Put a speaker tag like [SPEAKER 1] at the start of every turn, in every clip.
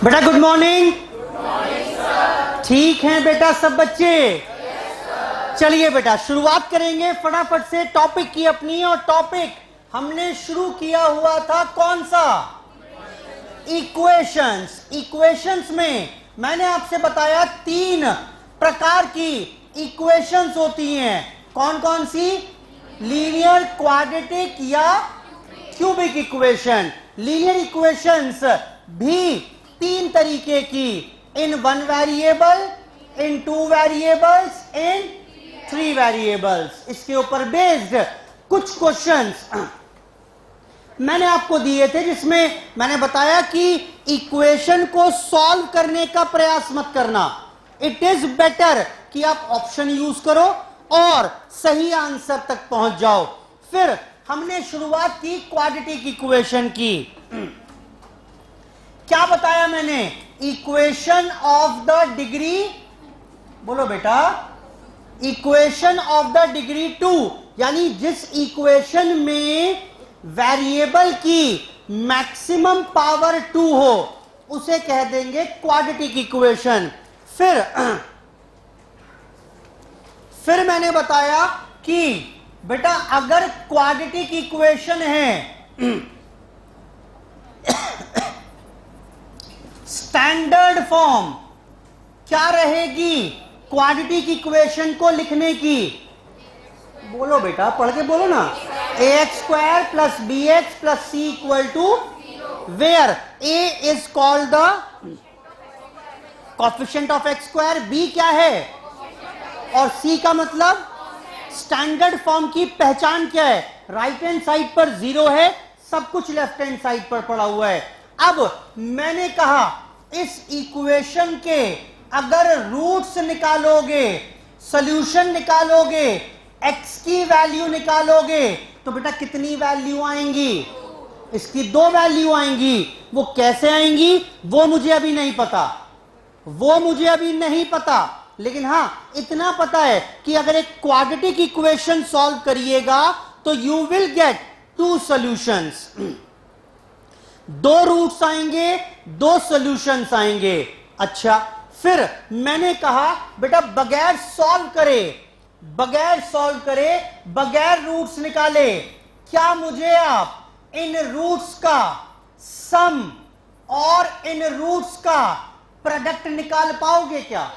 [SPEAKER 1] बेटा good morning. ठीक हैं बेटा सब बच्चे? चलिए बेटा शुरुआत करेंगे फटाफट से टॉपिक की अपनी। और टॉपिक हमने शुरू किया हुआ था कौन सा? इक्वेशंस। इक्वेशंस में मैंने आपसे बताया 3 प्रकार की इक्वेशंस होती हैं। कौन कौन सी? लीनियर, क्वाड्रेटिक या क्यूबिक इक्वेशन। लीनियर इक्वेशंस भी 3 तरीके की, इन 1 वेरिएबल, इन 2 वेरिएबल्स, इन 3 वेरिएबल्स। इसके ऊपर बेस्ड कुछ क्वेश्चंस मैंने आपको दिए थे, जिसमें मैंने बताया कि इक्वेशन को सॉल्व करने का प्रयास मत करना। इट इज बेटर कि आप ऑप्शन यूज करो और सही आंसर तक पहुंच जाओ। फिर हमने शुरुआत की क्वाड्रेटिक इक्वेशन की। क्या बताया मैंने? इक्वेशन ऑफ द डिग्री, बोलो बेटा, इक्वेशन ऑफ द डिग्री 2, यानी जिस इक्वेशन में वेरिएबल की मैक्सिमम पावर 2 हो उसे कह देंगे क्वाड्रेटिक इक्वेशन। फिर मैंने बताया कि बेटा अगर क्वाड्रेटिक इक्वेशन है स्टैंडर्ड फॉर्म क्या रहेगी क्वाड्रेटिक इक्वेशन को लिखने की? बोलो बेटा, पढ़ के बोलो ना। ax² + bx + c = where a is called the coefficient of x², b क्या है और c का मतलब? स्टैंडर्ड फॉर्म की पहचान क्या है? राइट हैंड साइड पर 0 है, सब कुछ लेफ्ट हैंड साइड पर पड़ा हुआ है। अब मैंने कहा इस इक्वेशन के अगर रूट्स निकालोगे, सॉल्यूशन निकालोगे, x की वैल्यू निकालोगे, तो बेटा कितनी वैल्यू आएंगी? इसकी 2 वैल्यू आएंगी। वो कैसे आएंगी वो मुझे अभी नहीं पता, लेकिन हां इतना पता है कि अगर एक क्वाड्रेटिक इक्वेशन सॉल्व करिएगा तो you will get 2 solutions. 2 roots आएंगे, 2 सॉल्यूशंस आएंगे। अच्छा, फिर मैंने कहा बेटा बगैर सॉल्व करे, बगैर रूट्स निकाले, क्या मुझे आप इन रूट्स का सम और इन रूट्स का प्रोडक्ट निकाल पाओगे क्या?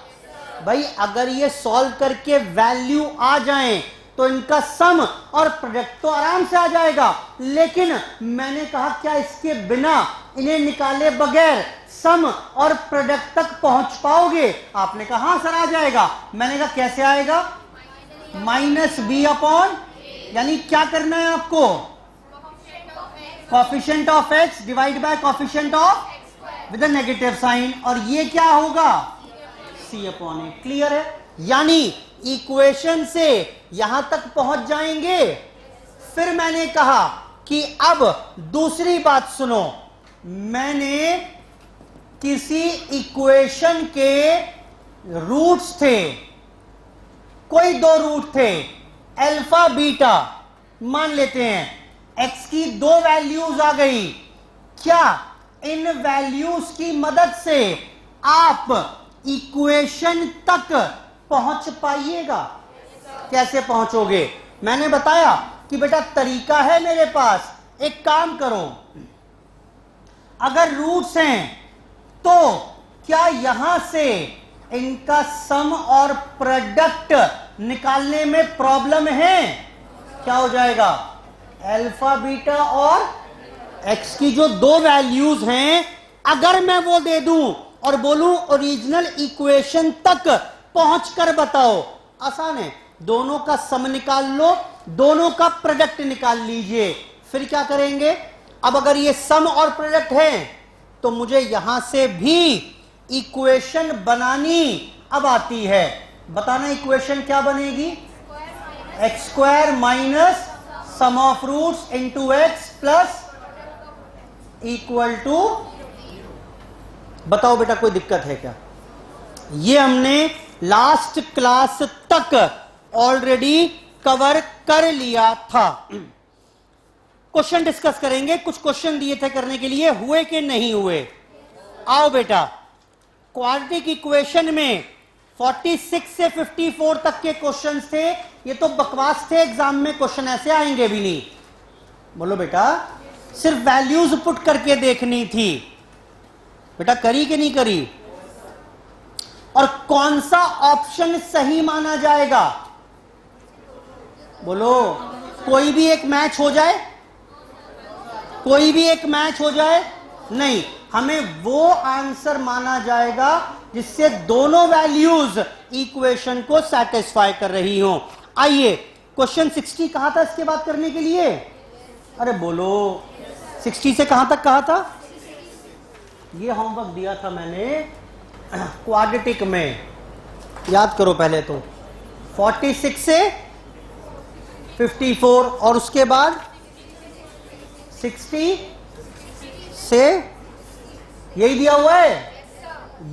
[SPEAKER 1] भाई अगर ये सॉल्व करके वैल्यू आ जाए तो इनका सम और प्रोडक्ट तो आराम से आ जाएगा। लेकिन मैंने कहा क्या इसके बिना, इन्हें निकाले बगैर सम और प्रोडक्ट तक पहुंच पाओगे? आपने कहा हां सर आ जाएगा। मैंने कहा कैसे आएगा? -b/, यानी क्या करना है आपको? Coefficient of x divide by coefficient of with a negative sign, और ये क्या होगा? c/a। क्लियर है? यानी इक्वेशन से यहां तक पहुंच जाएंगे। फिर मैंने कहा कि अब दूसरी बात सुनो। मैंने किसी इक्वेशन के रूट्स थे, कोई 2 रूट थे, अल्फा बीटा मान लेते हैं। x की 2 वैल्यूज आ गई। क्या इन वैल्यूज की मदद से आप इक्वेशन तक पहुंच पाइएगा? कैसे पहुंचोगे? मैंने बताया कि बेटा तरीका है मेरे पास। एक काम करो, अगर रूट्स हैं तो क्या यहां से इनका सम और प्रोडक्ट निकालने में प्रॉब्लम है? क्या हो जाएगा? अल्फा बीटा और x की जो 2 वैल्यूज हैं, अगर मैं वो दे दूं और बोलूं ओरिजिनल इक्वेशन तक पहुंचकर बताओ, आसान है। दोनों का सम निकाल लो, दोनों का प्रोडक्ट निकाल लीजिए। फिर क्या करेंगे? अब अगर ये सम और प्रोडक्ट है तो मुझे यहां से भी इक्वेशन बनानी अब आती है। बताना इक्वेशन क्या बनेगी? x² - sum of roots into x plus equal to, बताओ बेटा कोई दिक्कत है क्या? ये हमने लास्ट क्लास तक ऑलरेडी कवर कर लिया था। क्वेश्चन डिस्कस करेंगे। कुछ क्वेश्चन दिए थे करने के लिए, हुए कि नहीं हुए? आओ बेटा, क्वाड्रेटिक इक्वेशन में 46 से 54 तक के क्वेश्चंस थे, ये तो बकवास थे, एग्जाम में क्वेश्चन ऐसे आएंगे भी नहीं। बोलो बेटा, सिर्फ वैल्यूज पुट करके देखनी थी। बेटा करी कि नहीं करी? और कौन सा ऑप्शन सही माना जाएगा? बोलो, कोई भी एक मैच हो जाए, कोई भी एक मैच हो जाए? नहीं, हमें वो आंसर माना जाएगा जिससे दोनों वैल्यूज इक्वेशन को सेटिस्फाई कर रही हो। आइए, क्वेश्चन 60 कहा था इसके बाद करने के लिए? अरे बोलो, 60 से कहां तक कहा था? ये होमवर्क दिया था मैंने क्वाड्रेटिक में, याद करो पहले तो। 46 से 54 और उसके बाद 60 से, यही दिया हुआ है।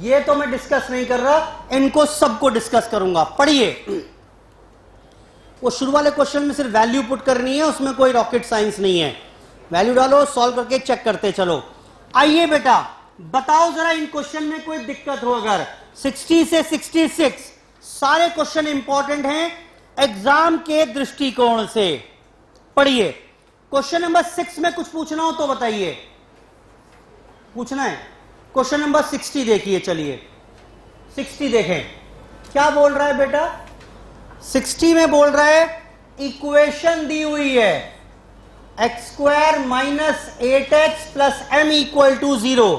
[SPEAKER 1] ये तो मैं डिस्कस नहीं कर रहा, इनको सबको डिस्कस करूंगा। पढ़िए, वो शुरू वाले क्वेश्चन में सिर्फ वैल्यू पुट करनी है, उसमें कोई रॉकेट साइंस नहीं है। वैल्यू डालो, सॉल्व करके चेक करते चलो। आइए बेटा, बताओ जरा इन क्वेश्चन में कोई दिक्कत हो अगर। 60 से 66 सारे क्वेश्चन इंपॉर्टेंट हैं एग्जाम के दृष्टिकोण से। पढ़िए, क्वेश्चन नंबर 6 में कुछ पूछना हो तो बताइए। पूछना है? क्वेश्चन नंबर 60 देखिए, चलिए 60 देखें क्या बोल रहा है बेटा। 60 में बोल रहा है, इक्वेशन दी हुई है x² - 8x + m = 0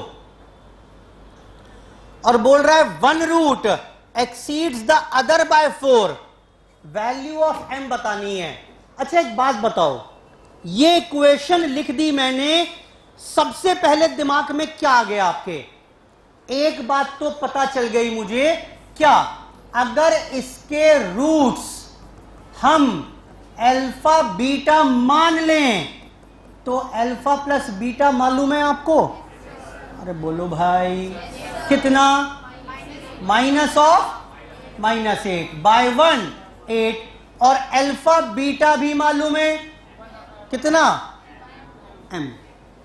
[SPEAKER 1] और बोल रहा है 1 root exceeds the other by 4, value of m बतानी है। अच्छा एक बात बताओ, ये इक्वेशन लिख दी मैंने, सबसे पहले दिमाग में क्या आ गया आपके? एक बात तो पता चल गई मुझे, क्या? अगर इसके रूट्स हम अल्फा बीटा मान लें तो अल्फा प्लस बीटा मालूम है आपको? अरे बोलो भाई, कितना? माइनस ऑफ -8 बाय 1 8, और अल्फा बीटा भी मालूम है कितना? m।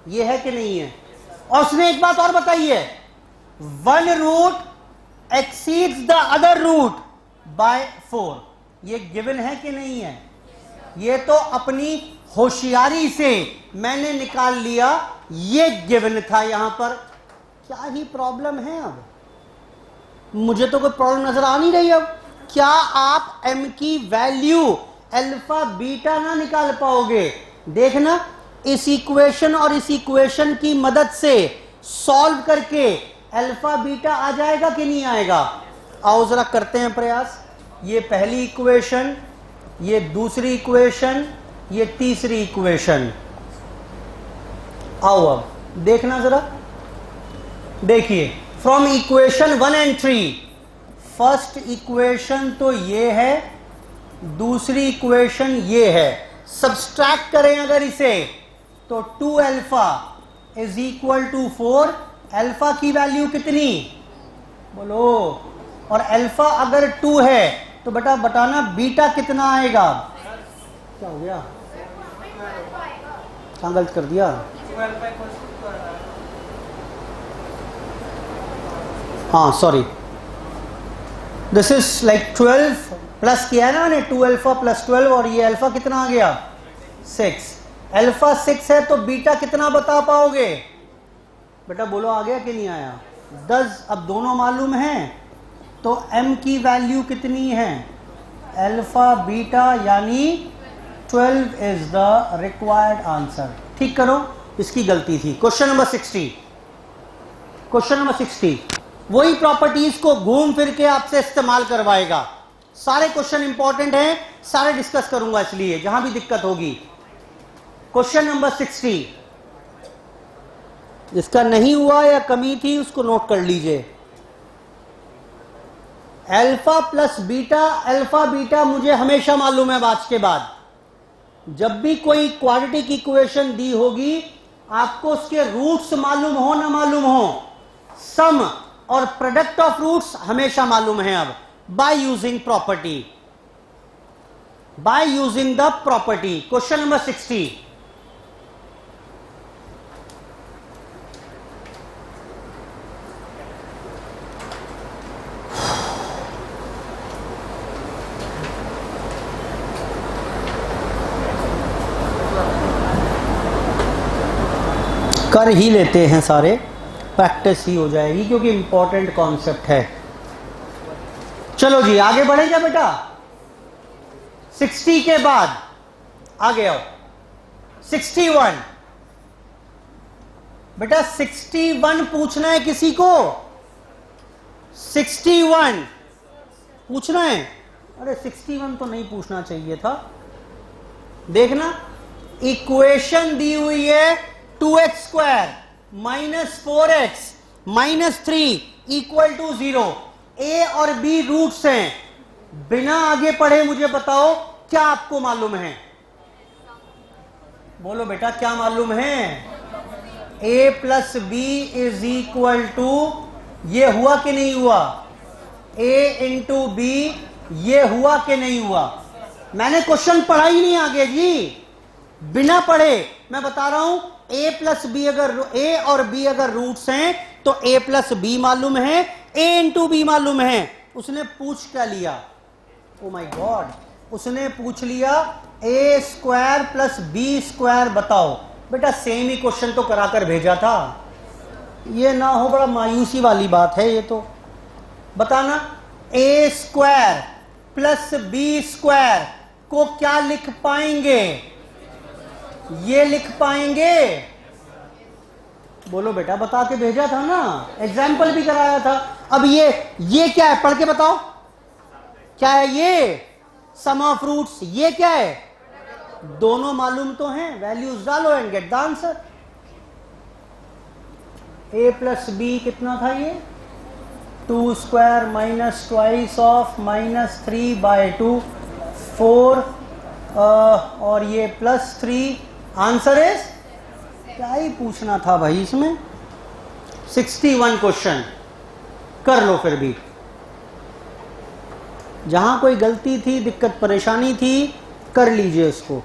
[SPEAKER 1] ये है कि नहीं है? और उसने एक बात और बताई है, 1 root exceeds the other root by 4। ये गिवन है कि नहीं है? ये तो अपनी होशियारी से मैंने निकाल लिया, ये गिवन था यहां पर। क्या ही प्रॉब्लम है? अब मुझे तो कोई प्रॉब्लम नजर आ नहीं रही। अब क्या आप m की वैल्यू अल्फा बीटा ना निकाल पाओगे? देखना, इस इक्वेशन और इस इक्वेशन की मदद से सॉल्व करके अल्फा बीटा आ जाएगा कि नहीं आएगा? आओ जरा करते हैं प्रयास। ये पहली इक्वेशन, ये दूसरी इक्वेशन, ये तीसरी इक्वेशन। आओ अब देखना जरा, देखिए फ्रॉम इक्वेशन 1 और 3, फर्स्ट इक्वेशन तो ये है, दूसरी इक्वेशन ये है। सब्सट्रैक्ट करें अगर इसे तो 2 अल्फा = 4। अल्फा की वैल्यू कितनी? बोलो। और अल्फा अगर 2 है तो बेटा बताना बीटा कितना आएगा? क्या हो गया? कहाँ गलत कर दिया? हाँ sorry, this is like 12 plus किया है ना मैंने, 2 अल्फा + 12, और ये अल्फा कितना आ गया? 6। अल्फा 6 है तो बीटा कितना बता पाओगे? बेटा बोलो, आ गया कि नहीं आया? 10। अब दोनों मालूम हैं तो m की वैल्यू कितनी है? अल्फा बीटा, यानी 12 इज द रिक्वायर्ड आंसर। ठीक करो, इसकी गलती थी। क्वेश्चन नंबर 60, क्वेश्चन नंबर 60 वही प्रॉपर्टीज को घूम फिर के आपसे इस्तेमाल करवाएगा। सारे क्वेश्चन इंपॉर्टेंट हैं, सारे डिस्कस करूंगा, इसलिए जहां भी दिक्कत होगी। क्वेश्चन नंबर 60, जिसका नहीं हुआ या कमी थी उसको नोट कर लीजिए। Alpha plus beta, alpha beta मुझे हमेशा मालूम है। आज के बाद जब भी कोई क्वाड्रेटिक इक्वेशन दी होगी, आपको उसके रूट्स मालूम हो ना मालूम हो, सम और प्रोडक्ट ऑफ रूट्स हमेशा मालूम है। अब by using property, by using the property. Question number 60, कर ही लेते हैं सारे, प्रैक्टिस ही हो जाएगी क्योंकि इंपॉर्टेंट कॉन्सेप्ट है। चलो जी आगे बढ़े क्या बेटा? 60 के बाद आगे आओ 61। बेटा 61 पूछना है किसी को? 61 पूछना है? अरे 61 तो नहीं पूछना चाहिए था। देखना इक्वेशन दी हुई है 2x square minus 4x minus 3 equal to 0। A और बी रूट्स हैं। बिना आगे पढ़े मुझे बताओ क्या आपको मालूम है? बोलो बेटा क्या मालूम है? a plus B is equal to, ये हुआ कि नहीं हुआ? a इंटू बी, ये हुआ कि नहीं हुआ? मैंने क्वेश्चन पढ़ा ही नहीं आगे जी, बिना पढ़े मैं बता रहा हूं। a प्लस बी, अगर a और b अगर रूट्स हैं तो a प्लस बी मालूम है, a इंटू बी मालूम है। उसने पूछ क्या लिया? ओ माय गॉड, उसने पूछ लिया a square plus B square बताओ। बेटा सेम ही क्वेश्चन तो कराकर भेजा था, ये ना हो बड़ा मायूसी वाली बात है ये तो। बताना a square plus B square को क्या लिख पाएंगे? ये लिख पाएंगे? बोलो बेटा, बता के भेजा था ना, एग्जाम्पल भी कराया था। अब ये क्या है? पढ़ के बताओ क्या है ये? Sum of roots. ये क्या है? दोनों मालूम तो हैं, वैल्यूज डालो and get the answer. a plus b कितना था ये? 2 square minus twice of minus 3/2 4 और ये प्लस 3। आंसर इज, क्या ही पूछना था भाई इसमें? 61 क्वेश्चन कर लो। फिर भी जहां कोई गलती थी, दिक्कत परेशानी थी, कर लीजिए इसको।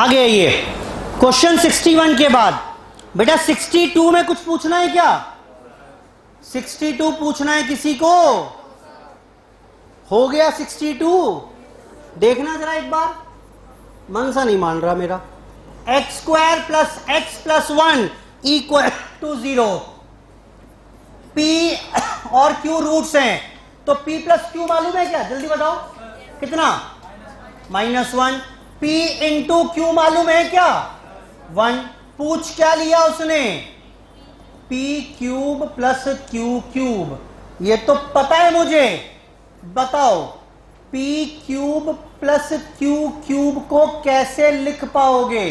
[SPEAKER 1] आगे आइए क्वेश्चन 61 के बाद। बेटा 62 में कुछ पूछना है क्या? 62 पूछना है किसी को? हो गया 62? देखना जरा एक बार, मन सा नहीं मान रहा मेरा। X square plus 1 equal to 0। P और क्यू रूट्स हैं, तो पी प्लस क्यू मालूम है क्या? जल्दी बताओ कितना? -1। P इंटू क्यू मालूम है क्या? 1। पूछ क्या लिया उसने? P cube plus Q cube. ये तो पता है मुझे, बताओ P cube plus Q cube को कैसे लिख पाओगे?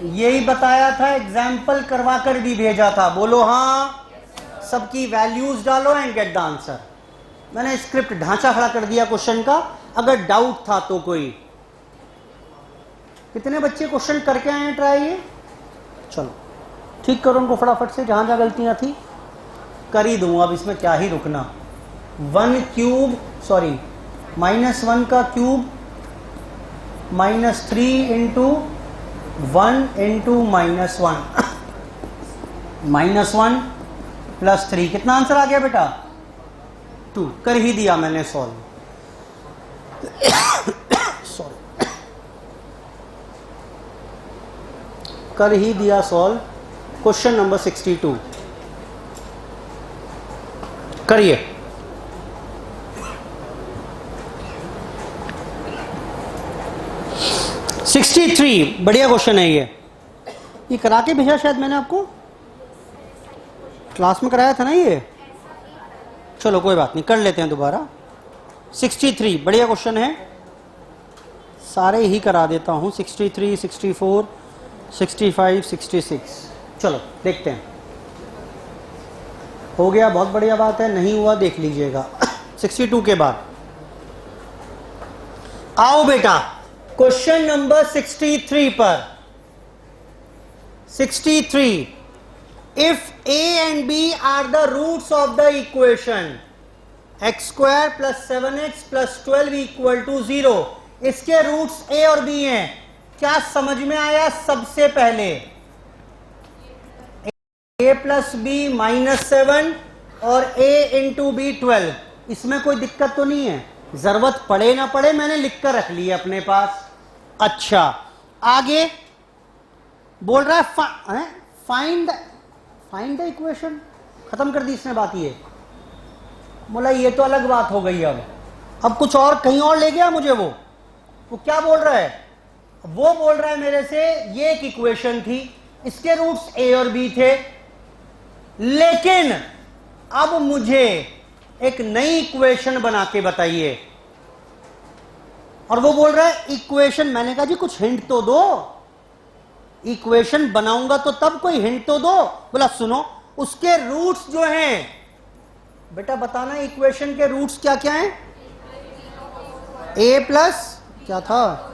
[SPEAKER 1] यही बताया था, एग्जाम्पल करवा कर भी भेजा था। बोलो हाँ। सबकी वैल्यूज डालो एंड गेट द आंसर। मैंने स्क्रिप्ट ढांचा खड़ा कर दिया क्वेश्चन का, अगर डाउट था तो कोई। कितने बच्चे क्वेश्चन करके आए हैं ट्राई? ये चलो ठीक करो उनको फटाफट से, जहां जहां गलतियां थी कर ही दूंगा, अब इसमें क्या ही रुकना। 1 क्यूब सॉरी -1 का क्यूब -3 इंटू 1 इंटू -1 -1 प्लस 3 कितना आंसर आ गया बेटा? 2। कर ही दिया मैंने सॉल्व। कर ही दिया सॉल्व। क्वेश्चन नंबर 62 करिए। 63 बढ़िया क्वेश्चन है ये करा के भेजा शायद मैंने आपको, क्लास में कराया था ना ये। चलो कोई बात नहीं, कर लेते हैं दोबारा। 63 बढ़िया क्वेश्चन है, सारे ही करा देता हूं। 63, 64, 65, 66। चलो देखते हैं। हो गया, बहुत बढ़िया बात है। नहीं हुआ देख लीजिएगा 62 के बाद। आओ बेटा क्वेश्चन नंबर 63 पर। 63, if a and b are the roots of the equation x square plus 7x plus 12 equal to 0, इसके रूट्स a और b हैं, क्या समझ में आया? सबसे पहले a प्लस बी -7 और a इंटू बी 12, इसमें कोई दिक्कत तो नहीं है? जरूरत पड़े ना पड़े मैंने लिख कर रख लिया अपने पास। अच्छा आगे बोल रहा है फाइंड द इक्वेशन। खत्म कर दी इसने बात। ये बोला ये तो अलग बात हो गई। अब कुछ और कहीं और ले गया मुझे। वो क्या बोल रहा है? वो बोल रहा है मेरे से ये एक इक्वेशन थी, इसके रूट्स a और b थे, लेकिन अब मुझे एक नई इक्वेशन बना के बताइए। और वो बोल रहा है इक्वेशन। मैंने कहा जी कुछ हिंट तो दो, इक्वेशन बनाऊंगा तो तब कोई हिंट तो दो। बोला सुनो, उसके रूट्स जो हैं, बेटा बताना इक्वेशन के रूट्स क्या क्या हैं? a प्लस क्या था?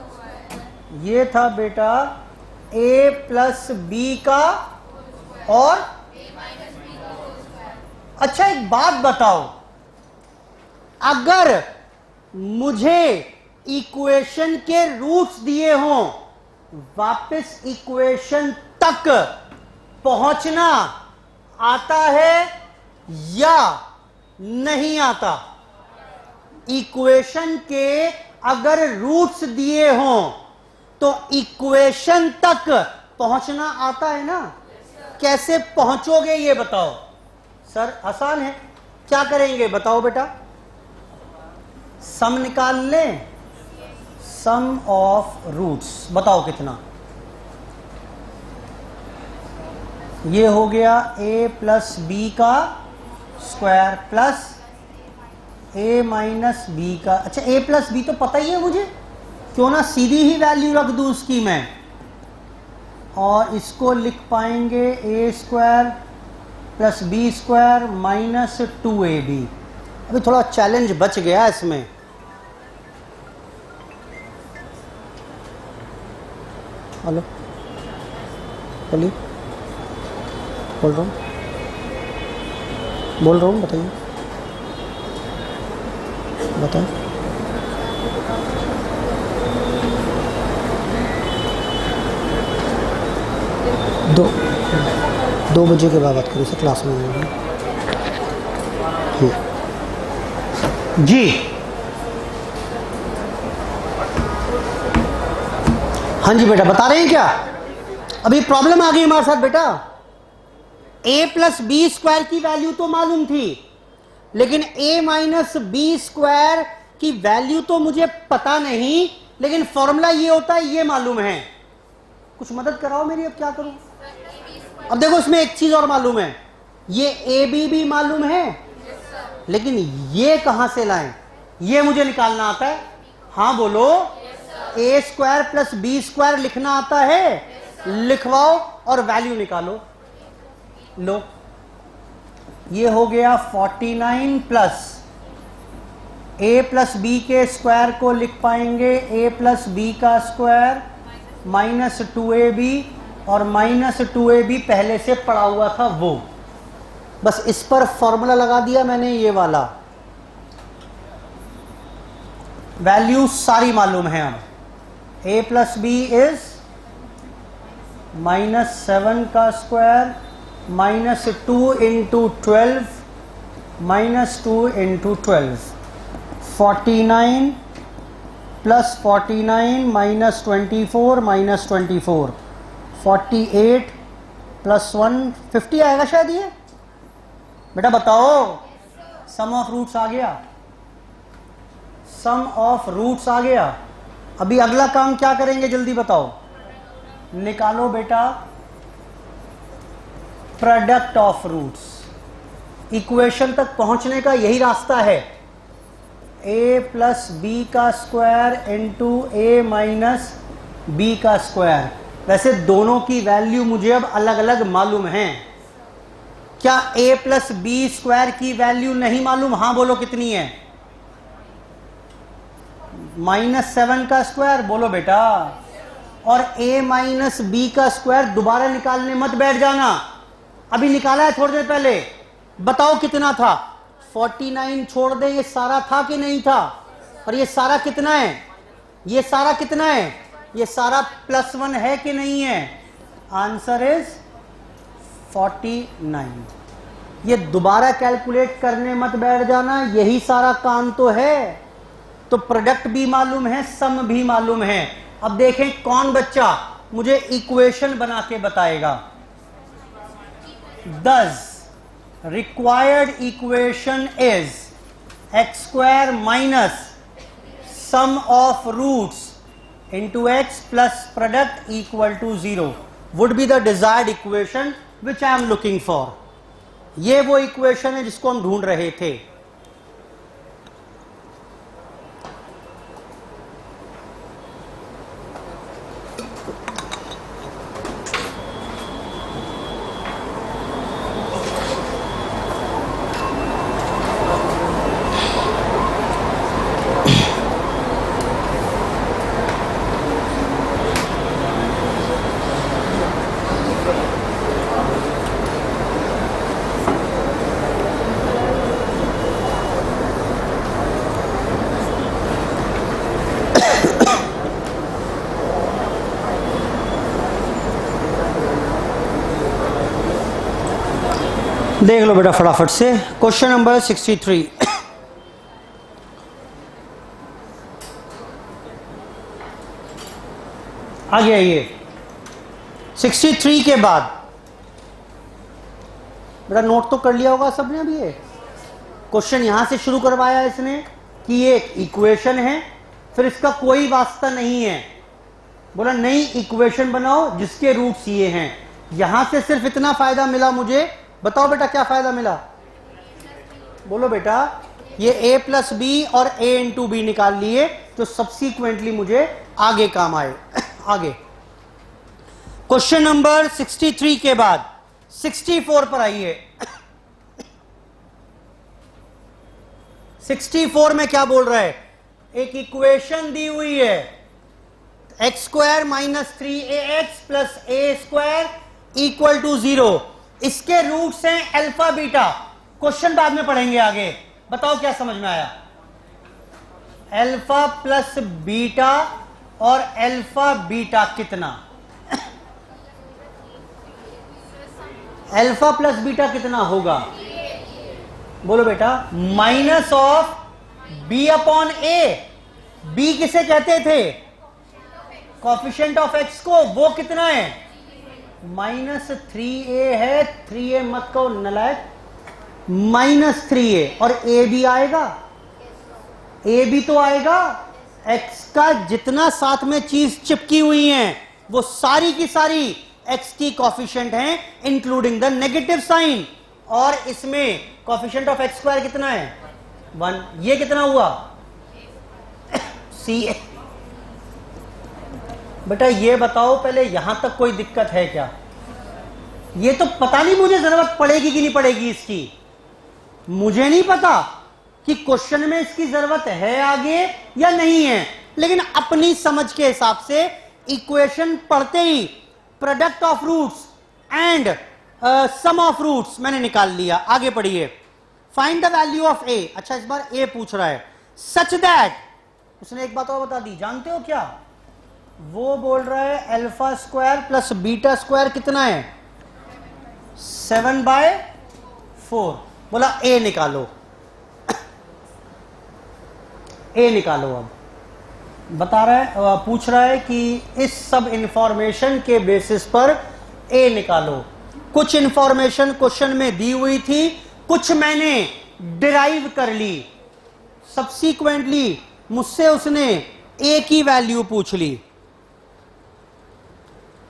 [SPEAKER 1] ये था बेटा a प्लस बी का और अच्छा एक बात बताओ, अगर मुझे इक्वेशन के रूट्स दिए हों, वापस इक्वेशन तक पहुंचना आता है या नहीं आता? इक्वेशन के अगर रूट्स दिए हों तो इक्वेशन तक पहुंचना आता है ना? कैसे पहुंचोगे ये बताओ। सर आसान है, क्या करेंगे बताओ बेटा? सम निकाल लें, सम ऑफ रूट्स। बताओ कितना? ये हो गया a प्लस बी का square plus a minus b का। अच्छा a प्लस बी तो पता ही है मुझे, क्यों ना सीधी ही वैल्यू रख दूं उसकी मैं, और इसको लिख पाएंगे a square plus B square minus 2ab। अभी थोड़ा चैलेंज बच गया इसमें। हेलो बोलिए, बोल रहा हूँ बताइए, बताएं। दो बजे के बाद बात करिए सर, क्लास में जी। हाँ जी बेटा बता रहे हैं क्या? अभी प्रॉब्लम आ गई हमारे साथ बेटा। a प्लस बी स्क्वायर की वैल्यू तो मालूम थी, लेकिन a माइनस बी स्क्वायर की वैल्यू तो मुझे पता नहीं, लेकिन फॉर्मूला ये होता है ये मालूम है। कुछ मदद कराओ मेरी, अब क्या करूं? अब देखो इसमें एक चीज और मालूम है, ये ए बी भी मालूम है, लेकिन ये कहां से लाएं? ये मुझे निकालना आता है। हाँ बोलो। ए स्क्वायर प्लस बी स्क्वायर लिखना आता है? लिखवाओ और वैल्यू निकालो। लो ये हो गया 49 प्लस ए प्लस बी के स्क्वायर को लिख पाएंगे ए प्लस बी का स्क्वायर माइनस 2ab, और माइनस 2ab पहले से पड़ा हुआ था वो, बस इस पर फॉर्मूला लगा दिया मैंने, ये वाला वैल्यू सारी मालूम है। अब a प्लस बी इज -7 का square minus 2 into 12 minus 2 into 12, 49 plus 49 minus 24 minus 24, 48 plus 1 50 आएगा शायद ये। बेटा बताओ, सम ऑफ रूट्स आ गया, सम ऑफ रूट्स आ गया। अभी अगला काम क्या करेंगे जल्दी बताओ? निकालो बेटा प्रोडक्ट ऑफ रूट्स। इक्वेशन तक पहुंचने का यही रास्ता है, a प्लस बी का स्क्वायर इंटू ए माइनस बी का स्क्वायर। वैसे दोनों की वैल्यू मुझे अब अलग अलग मालूम है। क्या a प्लस बी स्क्वायर की वैल्यू नहीं मालूम? हां बोलो कितनी है? -7 का स्क्वायर, बोलो बेटा। और a माइनस बी का स्क्वायर दोबारा निकालने मत बैठ जाना, अभी निकाला है थोड़ी देर पहले। बताओ कितना था? 49 छोड़ दे, ये सारा था कि नहीं था? और ये सारा कितना है? ये सारा कितना है? ये सारा +1 है कि नहीं है? Answer is 49। ये दोबारा कैलकुलेट करने मत बैठ जाना, यही सारा काम तो है। तो प्रोडक्ट भी मालूम है, सम भी मालूम है। अब देखें कौन बच्चा मुझे इक्वेशन बना के बताएगा। Thus required equation is x² minus sum of roots into x plus product equal to 0 would be the desired equation which I am looking for। ये वो इक्वेशन है जिसको हम ढूंढ रहे थे। देख लो बेटा फटाफट से क्वेश्चन नंबर 63। आगे आइए। 63 के बाद बेटा नोट तो कर लिया होगा सबने। अभी ये क्वेश्चन यहां से शुरू करवाया इसने कि ये इक्वेशन है, फिर इसका कोई वास्ता नहीं है। बोला नई इक्वेशन बनाओ जिसके रूट्स ये हैं। यहां से सिर्फ इतना फायदा मिला मुझे। बताओ बेटा क्या फायदा मिला? बोलो बेटा। ये a प्लस बी और a इंटू बी निकाल लिए जो सब्सीक्वेंटली मुझे आगे काम आए। आगे क्वेश्चन नंबर 63 के बाद 64 पर आइए। 64 में क्या बोल रहा है? एक इक्वेशन दी हुई है x² minus 3ax plus a² equal to 0। इसके रूट्स हैं अल्फा बीटा। क्वेश्चन बाद में पढ़ेंगे आगे। बताओ क्या समझ में आया? अल्फा प्लस बीटा और अल्फा बीटा कितना? अल्फा प्लस बीटा कितना होगा? बोलो बेटा। Minus of b upon a. B किसे कहते थे? कोएफिशिएंट ऑफ एक्स को। वो कितना है? -3a है। 3a मत कहो नलायक। -3a और a भी आएगा। a भी तो आएगा। x का जितना साथ में चीज चिपकी हुई है वो सारी की सारी x की कोएफिशिएंट हैं इंक्लूडिंग द नेगेटिव साइन। और इसमें कोएफिशिएंट ऑफ x² कितना है? 1। ये कितना हुआ? ca। बेटा ये बताओ पहले यहां तक कोई दिक्कत है क्या? ये तो पता नहीं मुझे जरूरत पड़ेगी कि नहीं पड़ेगी इसकी। मुझे नहीं पता कि क्वेश्चन में इसकी जरूरत है आगे या नहीं है, लेकिन अपनी समझ के हिसाब से इक्वेशन पढ़ते ही product of roots and sum of roots मैंने निकाल लिया। आगे पढ़िए। Find the value of A. अच्छा इस बार ए पूछ रहा है। सच दैट, उसने एक बात और बता दी, जानते हो क्या? वो बोल रहा है अल्फा² प्लस बीटा² कितना है? 7/4। बोला ए निकालो। ए निकालो। अब बता रहा है, पूछ रहा है कि इस सब इंफॉर्मेशन के बेसिस पर ए निकालो। कुछ इंफॉर्मेशन क्वेश्चन में दी हुई थी, कुछ मैंने डिराइव कर ली। सब्सीक्वेंटली मुझसे उसने ए की वैल्यू पूछ ली।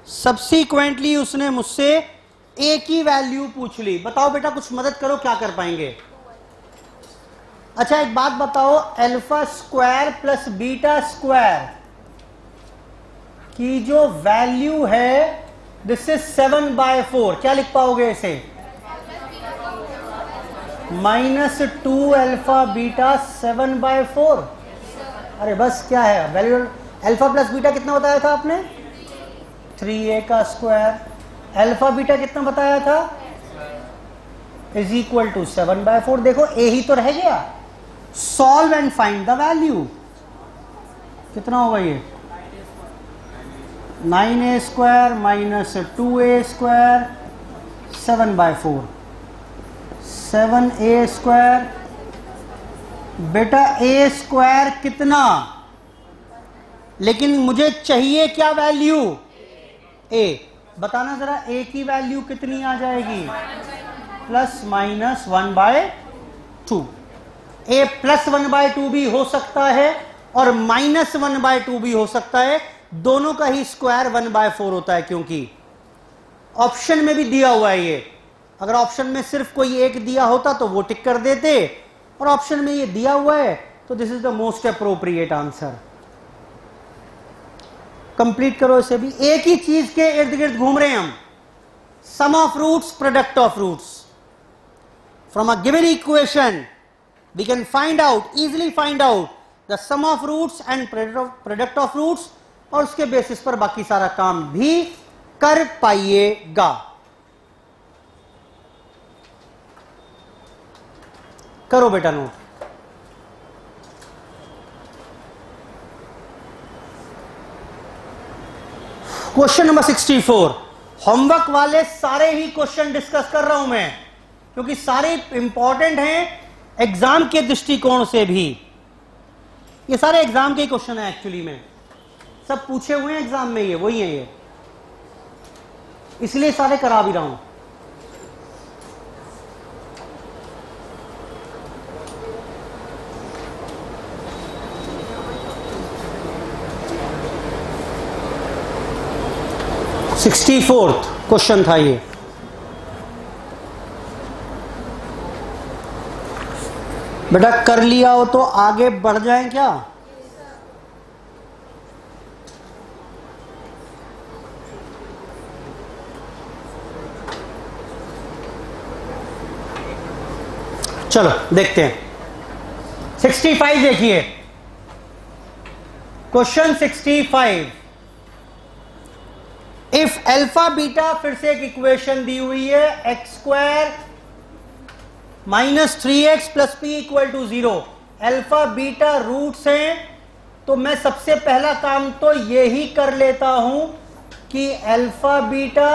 [SPEAKER 1] सब्सीक्वेंटली उसने मुझसे ए की वैल्यू पूछ ली। बताओ बेटा कुछ मदद करो, क्या कर पाएंगे? अच्छा एक बात बताओ, अल्फा² प्लस बीटा² की जो वैल्यू है दिस इज 7/4। क्या लिख पाओगे इसे? -2 अल्फा बीटा 7/4। अरे बस क्या है वैल्यू, अल्फा प्लस बीटा कितना बताया था आपने? 3a का स्क्वायर। अल्फा बीटा कितना बताया था? Is equal to 7/4। देखो a ही तो रह गया। Solve and find the value. कितना होगा ये? 9a square minus 2a square 7/4। 7a square. बेटा a स्क्वायर कितना? लेकिन मुझे चाहिए क्या वैल्यू? a। बताना जरा a की वैल्यू कितनी आ जाएगी? ±1/2। a +1/2 भी हो सकता है और -1/2 भी हो सकता है। दोनों का ही स्क्वायर 1/4 होता है, क्योंकि ऑप्शन में भी दिया हुआ है ये। अगर ऑप्शन में सिर्फ कोई एक दिया होता तो वो टिक कर देते, और ऑप्शन में ये दिया हुआ है तो this is the most appropriate answer. Complete करो इसे भी। एक ही चीज के इर्द गिर्द घूम रहे हैं हम। Sum of roots, product of roots. From a given equation we can find out, easily find out the sum of roots and product of roots, और उसके बेसिस पर बाकी सारा काम भी कर पाइएगा। करो बेटा नोट। Question number 64। होमवर्क वाले सारे ही क्वेश्चन डिस्कस कर रहा हूं मैं, क्योंकि सारे इंपॉर्टेंट हैं एग्जाम के दृष्टिकोण से भी। ये सारे एग्जाम के क्वेश्चन हैं एक्चुअली में, सब पूछे हुए हैं एग्जाम में, ये वही है ये, इसलिए सारे करा भी रहा हूं। सिक्सटी फोर्थ क्वेश्चन था ये। बेटा कर लिया हो तो आगे बढ़ जाएं क्या? चलो देखते हैं। 65 देखिए, क्वेश्चन 65। इफ अल्फा बीटा, फिर से एक इक्वेशन दी हुई है, x² -3x + p = 0। Alpha beta roots हैं, तो मैं सबसे पहला काम तो यही कर लेता हूं कि अल्फा बीटा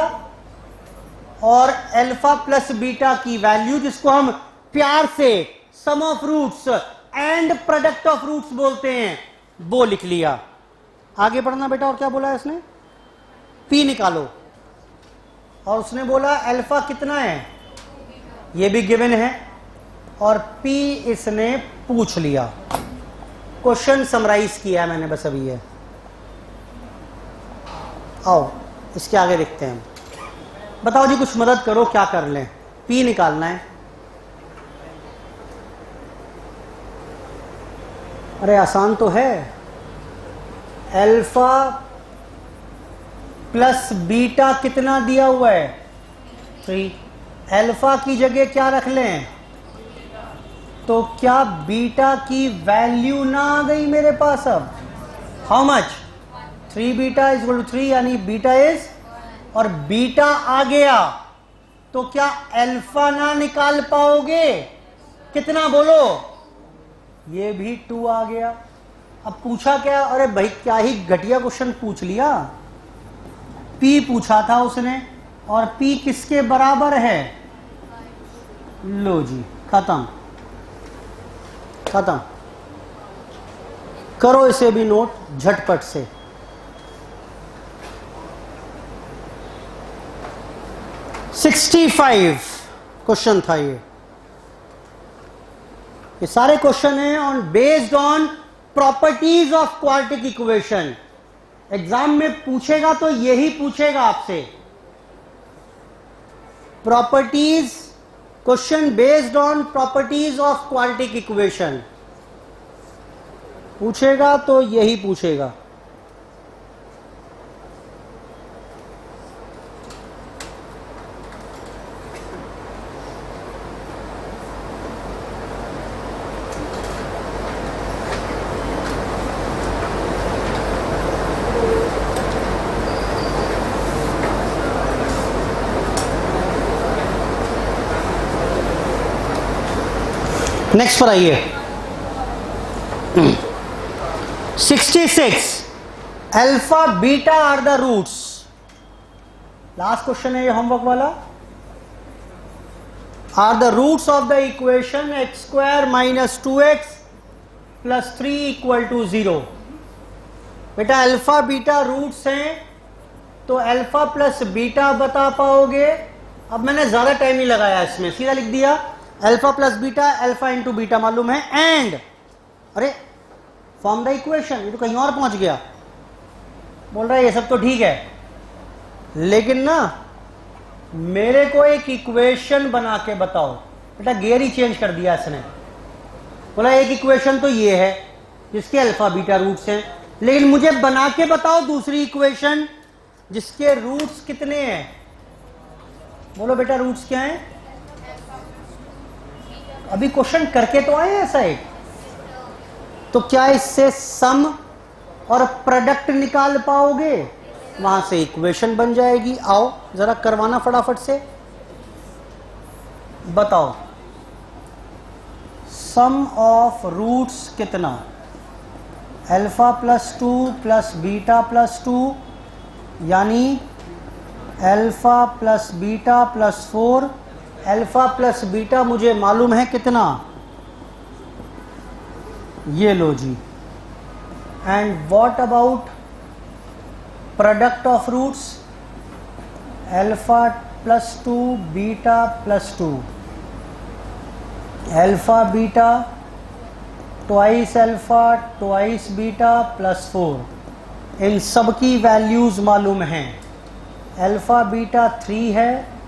[SPEAKER 1] और अल्फा प्लस बीटा की वैल्यू, जिसको हम प्यार से sum of roots and product of roots बोलते हैं, वो लिख लिया। आगे बढ़ना बेटा। और क्या बोला है इसने? P निकालो। और उसने बोला अल्फा कितना है, ये भी गिवन है, और P इसने पूछ लिया। क्वेश्चन समराइज किया है मैंने बस अभी ये। आओ इसके आगे देखते हैं। बताओ जी, कुछ मदद करो, क्या कर लें? P निकालना है। अरे आसान तो है। अल्फा प्लस बीटा कितना दिया हुआ है? 3। अल्फा की जगह क्या रख लें? तो क्या बीटा की वैल्यू ना आ गई मेरे पास? अब हाउ मच? 3 बीटा = 3, यानी बीटा इज, और बीटा आ गया तो क्या अल्फा ना निकाल पाओगे? कितना बोलो? ये भी 2 आ गया। अब पूछा क्या? अरे भाई क्या ही घटिया क्वेश्चन पूछ लिया। P पूछा था उसने, और P किसके बराबर है? लो जी, खत्म खत्म। करो इसे भी नोट झटपट से। $65 क्वेश्चन था ये। ये सारे क्वेश्चन हैं on based on properties of quadratic equation. Exam में पूछेगा तो यही पूछेगा आपसे, properties, question based on properties of quadratic equation पूछेगा तो यही पूछेगा। नेक्स्ट पर आइए। 66 alpha beta are the roots. Last question है ये होमवर्क वाला। Are the roots of the equation x square minus 2x plus 3 equal to 0। बेटा अल्फा बीटा रूट्स हैं तो अल्फा प्लस बीटा बता पाओगे। अब मैंने ज्यादा टाइम नहीं लगाया इसमें, सीधा लिख दिया alpha plus beta, alpha into beta मालूम है, एंड अरे फॉर्म द इक्वेशन। ये तो कहीं और पहुंच गया। बोल रहा है ये सब तो ठीक है, लेकिन ना मेरे को एक इक्वेशन बना के बताओ। बेटा गियर ही चेंज कर दिया इसने। बोला एक इक्वेशन तो ये है जिसके अल्फा बीटा रूट्स हैं, लेकिन मुझे बना के बताओ दूसरी इक्वेशन जिसके रूट्स कितने हैं। बोलो बेटा रूट्स क्या हैं? अभी क्वेश्चन करके तो आए ऐसा एक। तो क्या इससे सम और प्रोडक्ट निकाल पाओगे? वहां से इक्वेशन बन जाएगी। आओ जरा करवाना फटाफट से, बताओ सम ऑफ रूट्स कितना? Alpha plus 2 plus beta plus 2 यानी alpha plus beta plus 4। Alpha plus beta मुझे मालूम है कितना, ये लो जी। And what about product of roots? Alpha plus 2 beta plus 2, alpha beta twice alpha twice beta plus 4। इन सब की वैल्यूज मालूम हैं। अल्फा बीटा 3 है,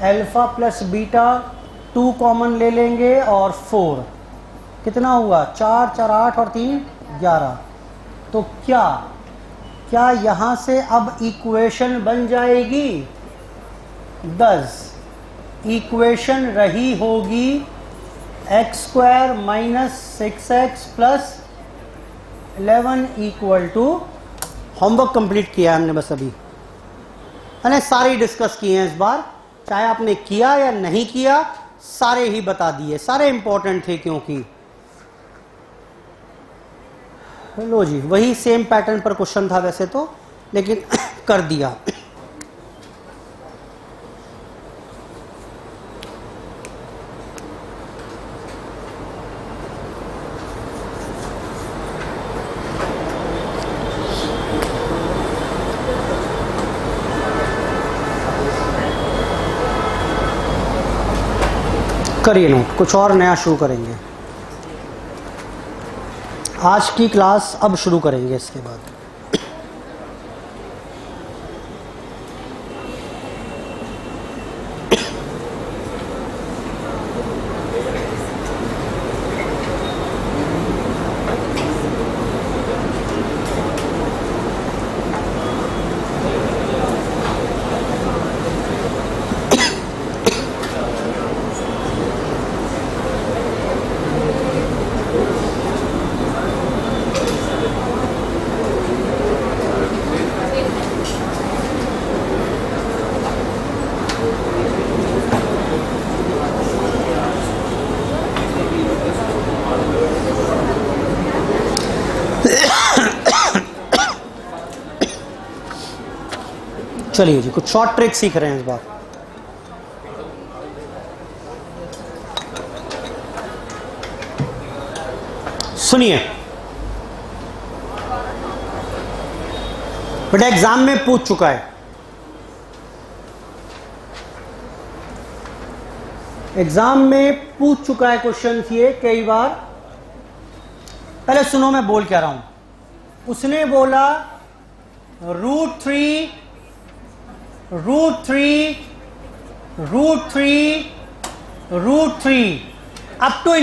[SPEAKER 1] अल्फा प्लस बीटा 2 कॉमन ले लेंगे और 4 कितना हुआ? 4 4 8 और 3 11। तो क्या यहां से अब इक्वेशन बन जाएगी? 10 इक्वेशन रही होगी x square minus 6x plus 11 equal to. Homework complete किया हमने बस अभी, मैंने सारे डिस्कस किए हैं इस बार, चाहे आपने किया या नहीं किया सारे ही बता दिए, सारे इंपॉर्टेंट थे क्योंकि। लो जी वही सेम पैटर्न पर क्वेश्चन था वैसे तो, लेकिन कर दिया। करिए नोट, कुछ और नया शुरू करेंगे। आज की क्लास अब शुरू करेंगे इसके बाद। चलिए जी कुछ शॉर्ट ट्रिक सीख रहे हैं इस बार। सुनिए बेटा, एग्जाम में पूछ चुका है, एग्जाम में पूछ चुका है क्वेश्चन ये कई बार। पहले सुनो मैं बोल क्या रहा हूं। उसने बोला root three up to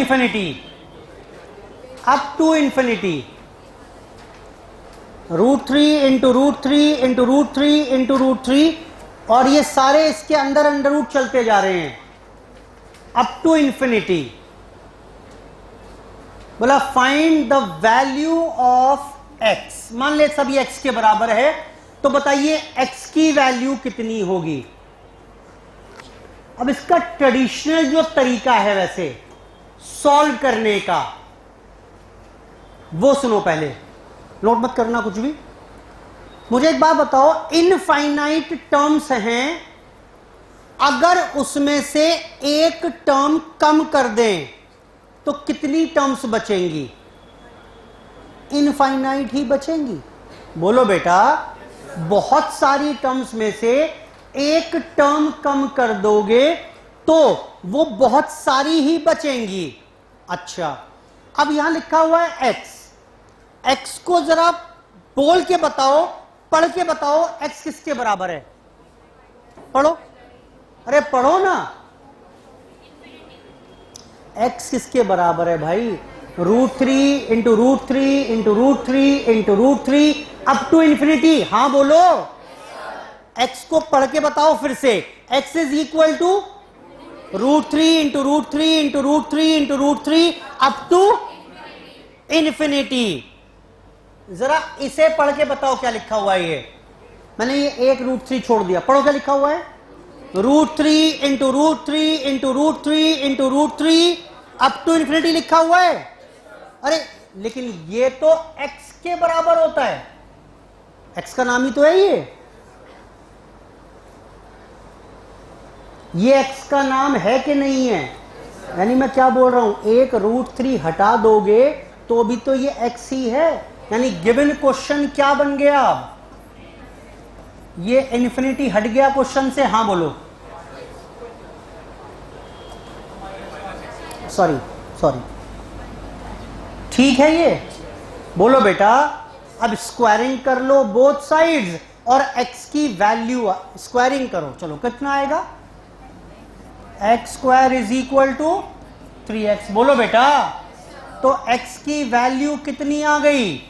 [SPEAKER 1] infinity, root three into root three into root three into root three, और ये सारे इसके अंदर अंडर रूट चलते जा रहे हैं अप टू इंफिनिटी। बोला find the value of x. मान ले सभी एक्स के बराबर है, तो बताइए x की वैल्यू कितनी होगी। अब इसका ट्रेडिशनल जो तरीका है वैसे सॉल्व करने का, वो सुनो पहले, नोट मत करना कुछ भी। मुझे एक बात बताओ, इनफाइनाइट टर्म्स हैं, अगर उसमें से एक टर्म कम कर दें तो कितनी टर्म्स बचेंगी? इनफाइनाइट ही बचेंगी। बोलो बेटा, बहुत सारी टर्म्स में से एक टर्म कम कर दोगे तो वो बहुत सारी ही बचेंगी। अच्छा, अब यहां लिखा हुआ है एक्स, एक्स को जरा बोल के बताओ, पढ़ के बताओ, एक्स किसके बराबर है? पढ़ो, अरे पढ़ो ना। एक्स किसके बराबर है भाई? √3 into √3 into √3 into √3 up to infinity. हाँ बोलो, एक्स को पढ़ के बताओ फिर से। एक्स is equal to √3 into √3 into √3 into √3 up to infinity. जरा इसे पढ़ के बताओ क्या लिखा हुआ है। ये मैंने ये एक √3 छोड़ दिया, पढ़ो क्या लिखा हुआ है। √3 into √3 into √3 into √3 up to infinity लिखा हुआ है। अरे लेकिन ये तो x के बराबर होता है, x का नाम ही तो है ये x का नाम है कि नहीं है? यानी मैं क्या बोल रहा हूं, एक √3 हटा दोगे तो भी तो ये x ही है। यानी गिवन क्वेश्चन क्या बन गया? अब ये इन्फिनिटी हट गया क्वेश्चन से। हाँ बोलो, सॉरी, ठीक है ये? बोलो बेटा, अब स्क्वायरिंग कर लो बोथ साइड्स और x की वैल्यू स्क्वायरिंग करो। चलो कितना आएगा? x² is equal to 3x। बोलो बेटा, तो x की वैल्यू कितनी आ गई?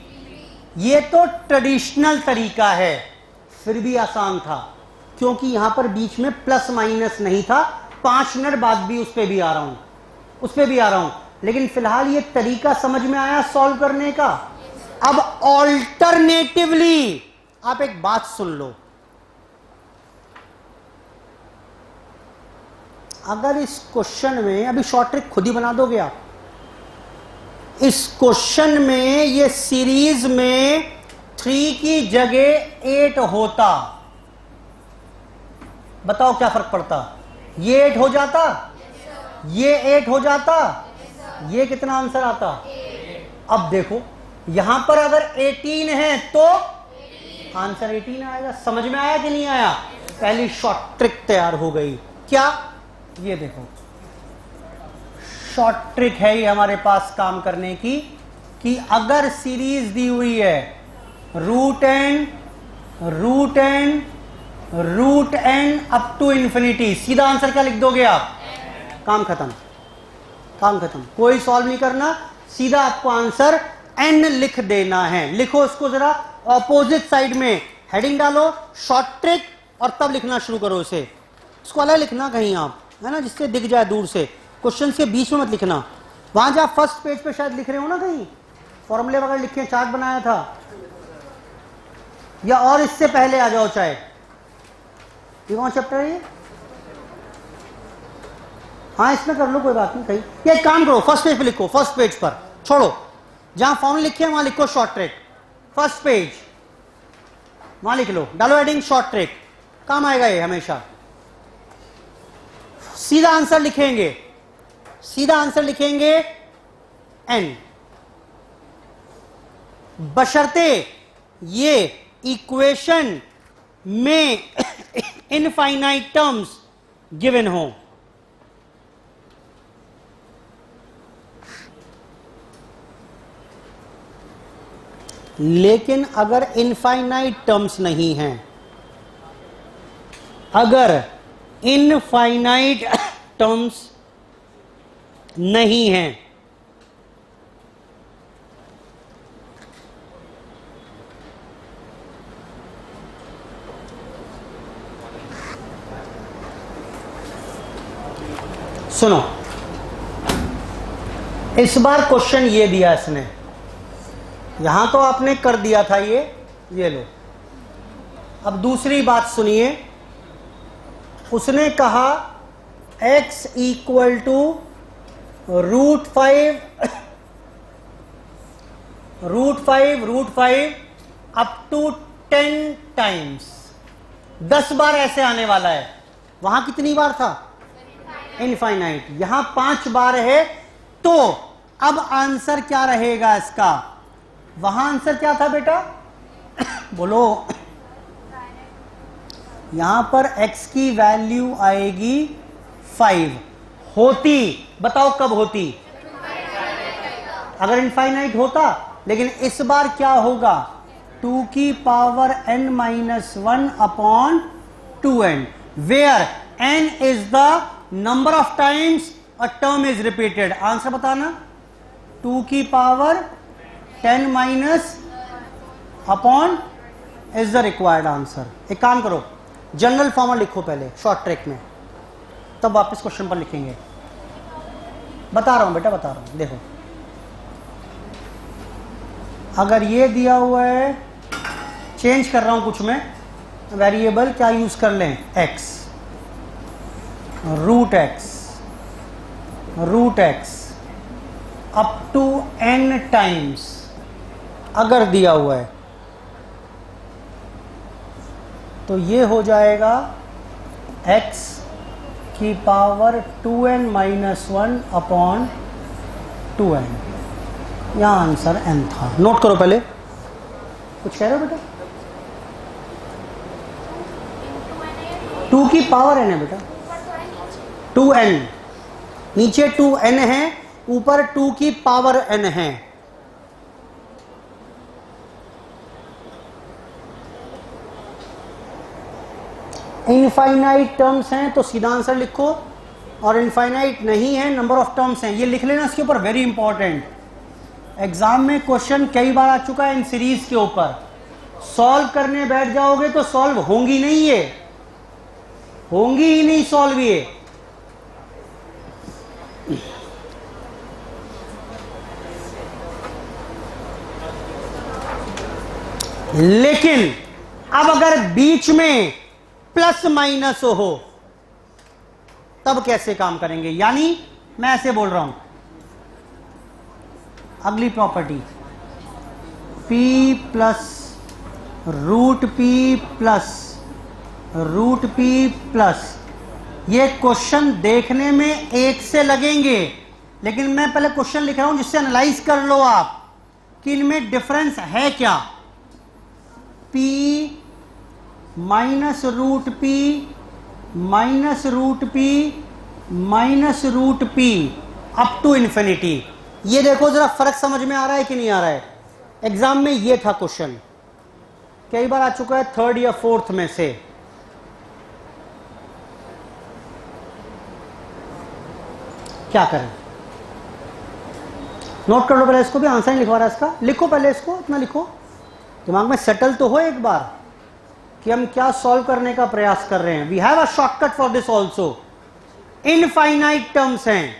[SPEAKER 1] ये तो ट्रेडिशनल तरीका है, फिर भी आसान था क्योंकि यहां पर बीच में प्लस माइनस नहीं था। 5 मिनट बाद भी उस पर भी आ रहा हूं, लेकिन फिलहाल ये तरीका समझ में आया सॉल्व करने का। अब ऑल्टरनेटिवली आप एक बात सुन लो, अगर इस क्वेश्चन में, अभी शॉर्ट ट्रिक खुद ही बना दोगे आप, इस क्वेश्चन में ये सीरीज में 3 की जगह 8 होता, बताओ क्या फर्क पड़ता? ये 8 हो जाता, ये 8 हो जाता, ये कितना आंसर आता? अब देखो यहां पर अगर 18 है तो आंसर 18 आएगा। समझ में आया कि नहीं आया? पहली शॉर्ट ट्रिक तैयार हो गई। क्या? ये देखो, शॉर्ट ट्रिक है ये हमारे पास काम करने की, कि अगर सीरीज दी हुई है √n अप टू इंफिनिटी, सीधा आंसर क्या लिख दोगे आप? काम खत्म, कोई सॉल्व नहीं करना, सीधा आपको आंसर n लिख देना है। लिखो इसको जरा ऑपोजिट साइड में, हेडिंग डालो शॉर्ट ट्रिक और तब लिखना शुरू करो इसे। इसको अलग लिखना कहीं आप, है ना, जिससे दिख जाए दूर से। क्वेश्चन के बीच में मत लिखना, वहां जहां फर्स्ट पेज पे शायद लिख रहे हो ना, कहीं फॉर्मूले वगैरह लिखे, चार्ट बनाया था, या और इससे पहले आ जाओ चाहे। ये कौन चैप्टर है ये? हाँ इसमें कर लो, कोई बात नहीं। कहीं ये काम करो, फर्स्ट पेज पे लिखो, फर्स्ट पेज पर छोड़ो, जहां फॉर्मूले लिखे वहां लिखो शॉर्ट ट्रिक, फर्स्ट पेज वहां लिख लो, डालो हेडिंग शॉर्ट ट्रिक, काम आएगा ये हमेशा। सीधा आंसर लिखेंगे n, बशर्ते ये इक्वेशन में इनफाइनाइट टर्म्स गिवन हो। लेकिन अगर इनफाइनाइट टर्म्स नहीं हैं, अगर इनफाइनाइट टर्म्स नहीं हैं, सुनो, इस बार क्वेश्चन ये दिया इसने, यहां तो आपने कर दिया था ये लो। अब दूसरी बात सुनिए, उसने कहा x equal to √5 up to 10 times, 10 बार ऐसे आने वाला है। वहां कितनी बार था? इनफाइनाइट। यहां 5 बार है। तो अब आंसर क्या रहेगा इसका? वहां आंसर क्या था बेटा? बोलो। यहां पर x की वैल्यू आएगी 5। होती, बताओ कब होती? अगर इनफाइनाइट होता। लेकिन इस बार क्या होगा? 2 की power n-1 upon 2n, where n is the number of times a term is repeated. Answer बताना। 2 की power 10 minus upon is the required answer. एक काम करो, जनरल फॉर्मूला लिखो पहले शॉर्ट ट्रैक में, तब वापस क्वेश्चन पर लिखेंगे। बता रहा हूं बेटा, बता रहा हूं। देखो, अगर ये दिया हुआ है, चेंज कर रहा हूं कुछ में, वेरिएबल क्या यूज कर लें? x, root x up to n times अगर दिया हुआ है, तो ये हो जाएगा x की पावर 2n-1 अपॉन 2n। यहां आंसर n था। नोट करो पहले। कुछ कह रहे हो बेटा? 2 की पावर n है बेटा, 2n। नीचे 2n है, ऊपर 2 की पावर n है। इनफाइनाइट टर्म्स हैं तो सीधा आंसर लिखो, और इनफाइनाइट नहीं है, नंबर ऑफ टर्म्स हैं, ये लिख लेना इसके ऊपर। वेरी इंपॉर्टेंट, एग्जाम में क्वेश्चन कई बार आ चुका है इन सीरीज के ऊपर। सॉल्व करने बैठ जाओगे तो सॉल्व होंगी नहीं, ये होंगी ही नहीं सॉल्व ये। लेकिन अब अगर बीच में प्लस माइनस हो, तब कैसे काम करेंगे? यानी मैं ऐसे बोल रहा हूं, अगली property p plus root p plus, ये क्वेश्चन देखने में एक से लगेंगे, लेकिन मैं पहले क्वेश्चन लिख रहा हूं जिससे एनालाइज कर लो आप कि इनमें डिफरेंस है क्या। p minus root p minus root p up to infinity. ये देखो जरा फर्क समझ में आ रहा है कि नहीं आ रहा है? एग्जाम में ये था क्वेश्चन, कई बार आ चुका है 3rd या 4th में से। क्या करें? नोट कर लो पहले इसको भी, आंसर नहीं लिखवा रहा इसका, लिखो पहले इसको, इतना लिखो, दिमाग में सेटल तो हो एक बार कि हम क्या सॉल्व करने का प्रयास कर रहे हैं। We have a shortcut for this also. Infinite terms हैं,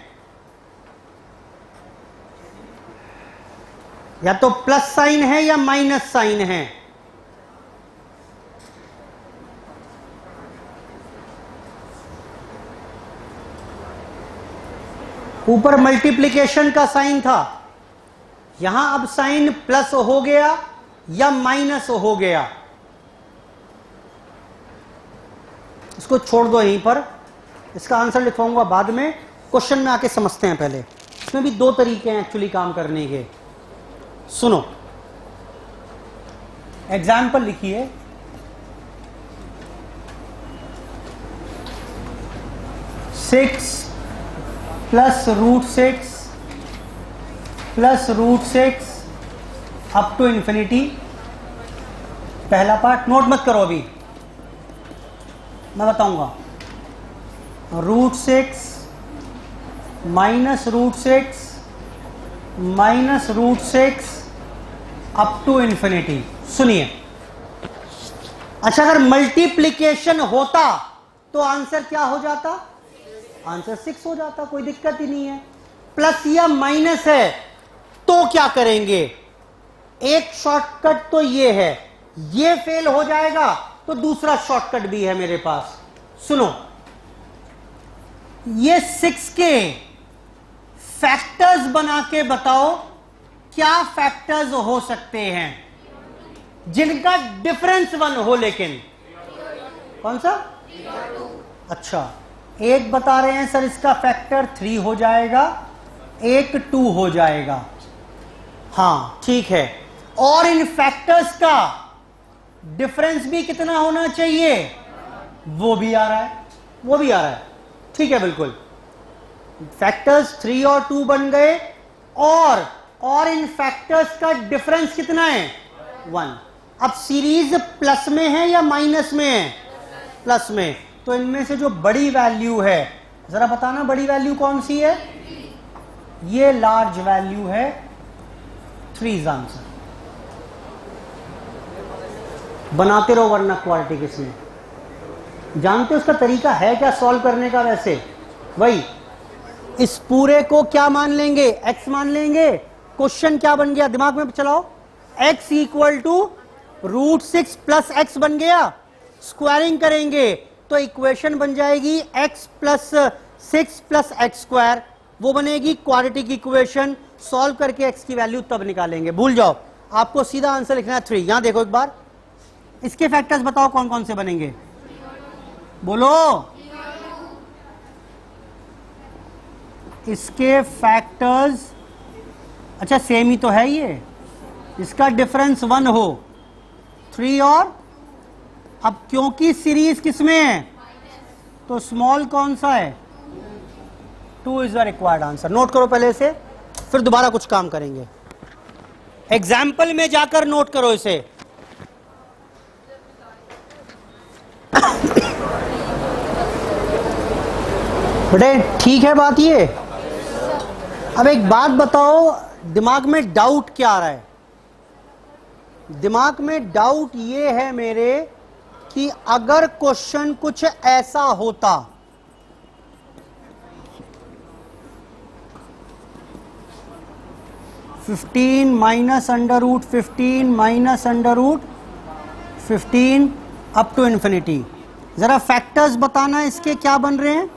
[SPEAKER 1] या तो प्लस साइन है या माइनस साइन है। ऊपर मल्टीप्लिकेशन का साइन था, यहां अब साइन प्लस हो गया या माइनस हो गया। इसको छोड़ दो यहीं पर, इसका आंसर लिखवाऊंगा बाद में, क्वेश्चन में आके समझते हैं पहले। इसमें भी 2 तरीके हैं एक्चुअली काम करने के। सुनो, एग्जाम्पल लिखिए, six plus root six up to infinity. पहला पार्ट नोट मत करो अभी, मैं बताऊंगा। Root six minus root six up to infinity. सुनिए, अच्छा अगर मल्टीप्लिकेशन होता तो आंसर क्या हो जाता? आंसर 6 हो जाता, कोई दिक्कत ही नहीं है। प्लस या माइनस है तो क्या करेंगे? एक शॉर्टकट तो ये है, ये फेल हो जाएगा तो दूसरा शॉर्टकट भी है मेरे पास। सुनो, ये 6 के फैक्टर्स बना के बताओ क्या फैक्टर्स हो सकते हैं जिनका डिफरेंस 1 हो, लेकिन कौन सा? अच्छा, एक बता रहे हैं सर इसका फैक्टर 3 हो जाएगा, एक 2 हो जाएगा। हाँ ठीक है, और इन फैक्टर्स का डिफरेंस भी कितना होना चाहिए? वो भी आ रहा है, वो भी आ रहा है। ठीक है, बिल्कुल। फैक्टर्स 3 और 2 बन गए, और इन फैक्टर्स का डिफरेंस कितना है? 1। अब सीरीज प्लस में है या माइनस में है? प्लस में। तो इनमें से जो बड़ी वैल्यू है, जरा बताना बड़ी वैल्यू कौन सी है? ये लार्ज वैल्यू है 3 आंसर। बनाते रहो वरना क्वालिटी किसमें। जानते हो उसका तरीका है क्या सॉल्व करने का? वैसे वही, इस पूरे को क्या मान लेंगे? x मान लेंगे। क्वेश्चन क्या बन गया? दिमाग में चलाओ। x equal to √6 plus x बन गया। स्क्वायरिंग करेंगे तो इक्वेशन बन जाएगी x plus 6 plus x square, वो बनेगी क्वाड्रेटिक इक्वेशन। सॉल्व करके x की वैल्यू तब निकालेंगे, भूल जाओ। आपको सीधा आंसर लिखना है 3। यहां देखो एक बार, इसके फैक्टर्स बताओ कौन कौन से बनेंगे, बोलो। इसके फैक्टर्स, अच्छा सेम ही तो है ये, इसका डिफरेंस 1 हो, 3 और, अब क्योंकि सीरीज किसमें है तो स्मॉल कौन सा है? 2 is the required answer. Note करो पहले से, फिर दोबारा कुछ काम करेंगे। एग्जाम्पल में जाकर नोट करो इसे। बेटे ठीक है बात ये। अब एक बात बताओ, दिमाग में डाउट क्या आ रहा है? दिमाग में डाउट ये है मेरे कि अगर क्वेश्चन कुछ ऐसा होता, (15 minus √15 minus √15 up to infinity. जरा फैक्टर्स बताना इसके क्या बन रहे हैं?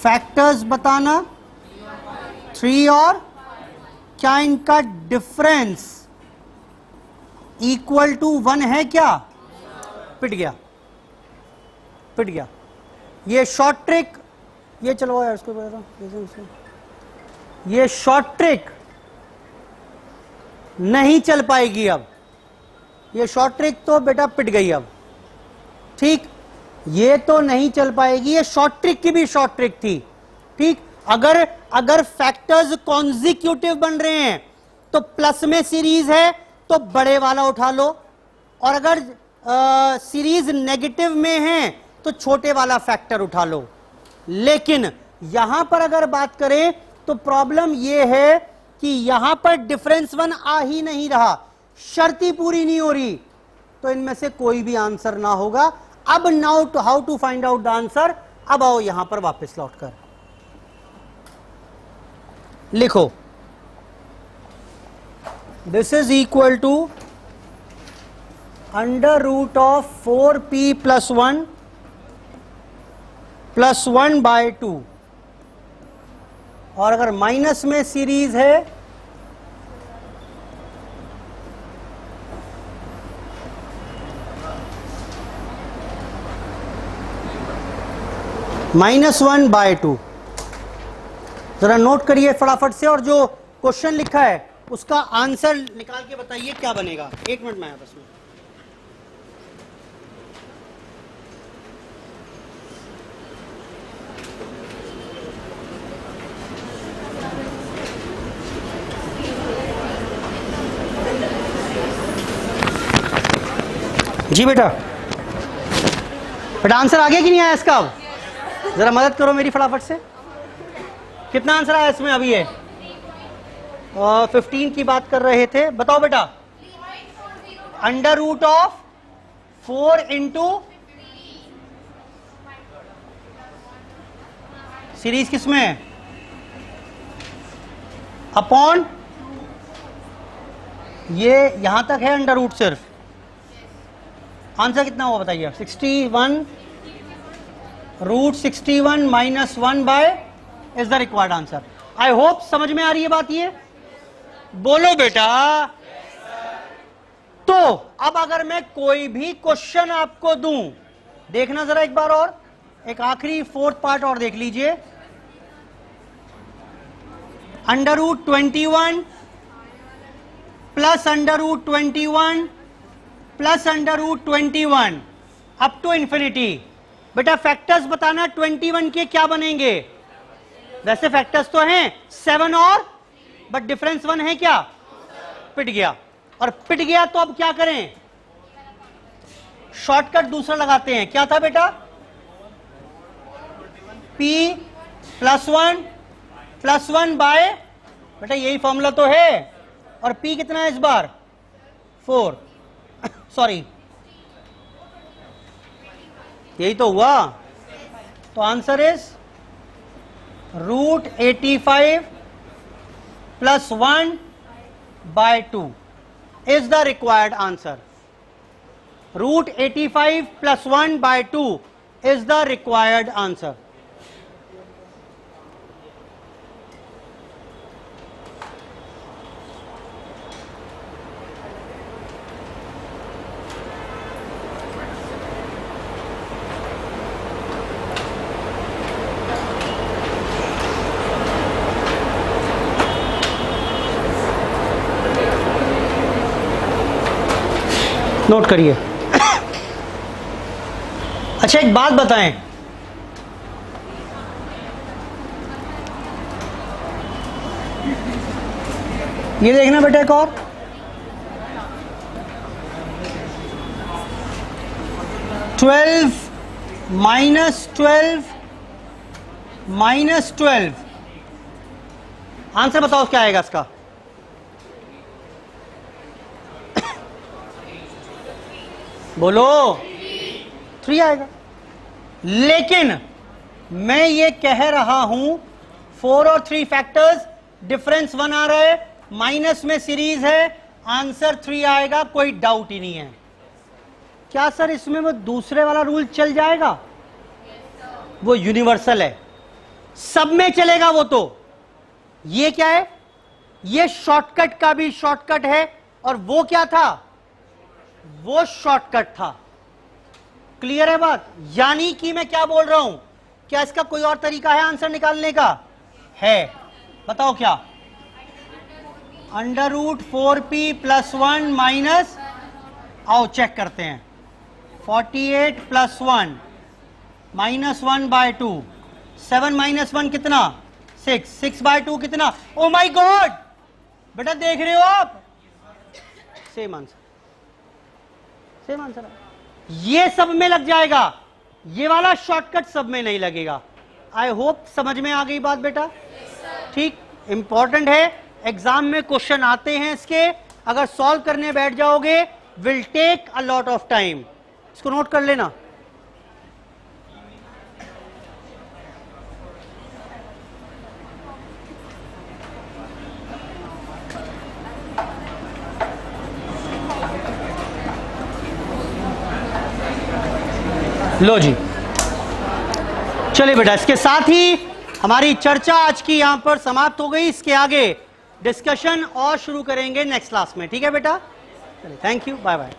[SPEAKER 1] फैक्टर्स बताना 3 और क्या इनका डिफरेंस इक्वल टू 1 है क्या? पिट गया, पिट गया। ये शॉर्ट ट्रिक, ये चलो यार इसको बता, ये शॉर्ट ट्रिक नहीं चल पाएगी अब। ये शॉर्ट ट्रिक तो बेटा पिट गई अब। ठीक, ये तो नहीं चल पाएगी। ये शॉर्ट ट्रिक की भी शॉर्ट ट्रिक थी। ठीक, अगर फैक्टर्स कॉन्जिक्यूटिव बन रहे हैं तो प्लस में सीरीज है तो बड़े वाला उठा लो, और अगर सीरीज नेगेटिव में है तो छोटे वाला फैक्टर उठा लो। लेकिन यहां पर अगर बात करें तो प्रॉब्लम यह है कि यहां पर डिफरेंस 1 आ ही नहीं रहा, शर्त ही पूरी नहीं हो रही, तो इनमें से कोई भी आंसर ना होगा। अब now to how to find out the answer. अब आओ यहां पर वापस लौट कर लिखो, this is equal to √4p + 1 + 1/2, और अगर माइनस में सीरीज है -1/2। जरा नोट करिए फटाफट से, और जो क्वेश्चन लिखा है उसका आंसर निकाल के बताइए क्या बनेगा। 1 मिनट में बस में। जी बेटा, बेटा आंसर आ गया कि नहीं आया इसका? जरा मदद करो मेरी फटाफट से। कितना आंसर आया इसमें अभी? है 15 की बात कर रहे थे, बताओ बेटा। √4 इंटू सीरीज किसमें है? अपॉन, ये यहां तक है √ सिर्फ। आंसर कितना हुआ बताइए? 61 √61 -1/2। Is the required answer. I hope समझ में आ रही है बात ये, बोलो बेटा। तो अब अगर मैं कोई भी क्वेश्चन आपको दूं, देखना जरा एक बार और, एक आखिरी फोर्थ पार्ट और देख लीजिए। √21 plus √21 plus √21 up to infinity. बेटा फैक्टर्स बताना 21 के क्या बनेंगे। वैसे फैक्टर्स तो हैं 7 और, बट डिफरेंस 1 है क्या, पिट गया। और पिट गया तो अब क्या करें, शॉर्टकट दूसरा लगाते हैं। क्या था बेटा, p प्लस वन बाय, बेटा यही फॉर्मूला तो है। और p कितना है इस बार 4, सॉरी यही तो हुआ। तो answer is √85 plus 1/2 is the required answer. √85 plus 1/2 is the required answer. Note करिए। अच्छा एक बात बताएं, ये देखना बेटा एक और, -12 आंसर बताओ क्या आएगा इसका। बोलो 3 आएगा। लेकिन मैं ये कह रहा हूं 4 और 3 फैक्टर्स, डिफरेंस 1 आ रहा है, माइनस में सीरीज है, आंसर 3 आएगा, कोई डाउट ही नहीं है। क्या सर इसमें वो दूसरे वाला रूल चल जाएगा? वो यूनिवर्सल है, सब में चलेगा वो। तो ये क्या है, ये शॉर्टकट का भी शॉर्टकट है, और वो क्या था, वो शॉर्टकट था। क्लियर है बात? यानी कि मैं क्या बोल रहा हूं, क्या इसका कोई और तरीका है आंसर निकालने का? है, बताओ क्या। √4p प्लस 1 माइनस, आओ चेक करते हैं, 48 प्लस 1 -1/2, 7 - 1 कितना 6, 6/2 कितना, ओ माय गॉड बेटा देख रहे हो आप, सेम आंसर, सेम आंसर। ये सब में लग जाएगा, ये वाला शॉर्टकट सब में नहीं लगेगा। आई होप समझ में आ गई बात बेटा। ठीक, इंपॉर्टेंट है, एग्जाम में क्वेश्चन आते हैं इसके, अगर सॉल्व करने बैठ जाओगे will take a lot of time. इसको नोट कर लेना। लो जी, चलिए बेटा, इसके साथ ही हमारी चर्चा आज की यहां पर समाप्त हो गई। इसके आगे डिस्कशन और शुरू करेंगे नेक्स्ट क्लास में, ठीक है बेटा। चलिए, थैंक यू, बाय बाय।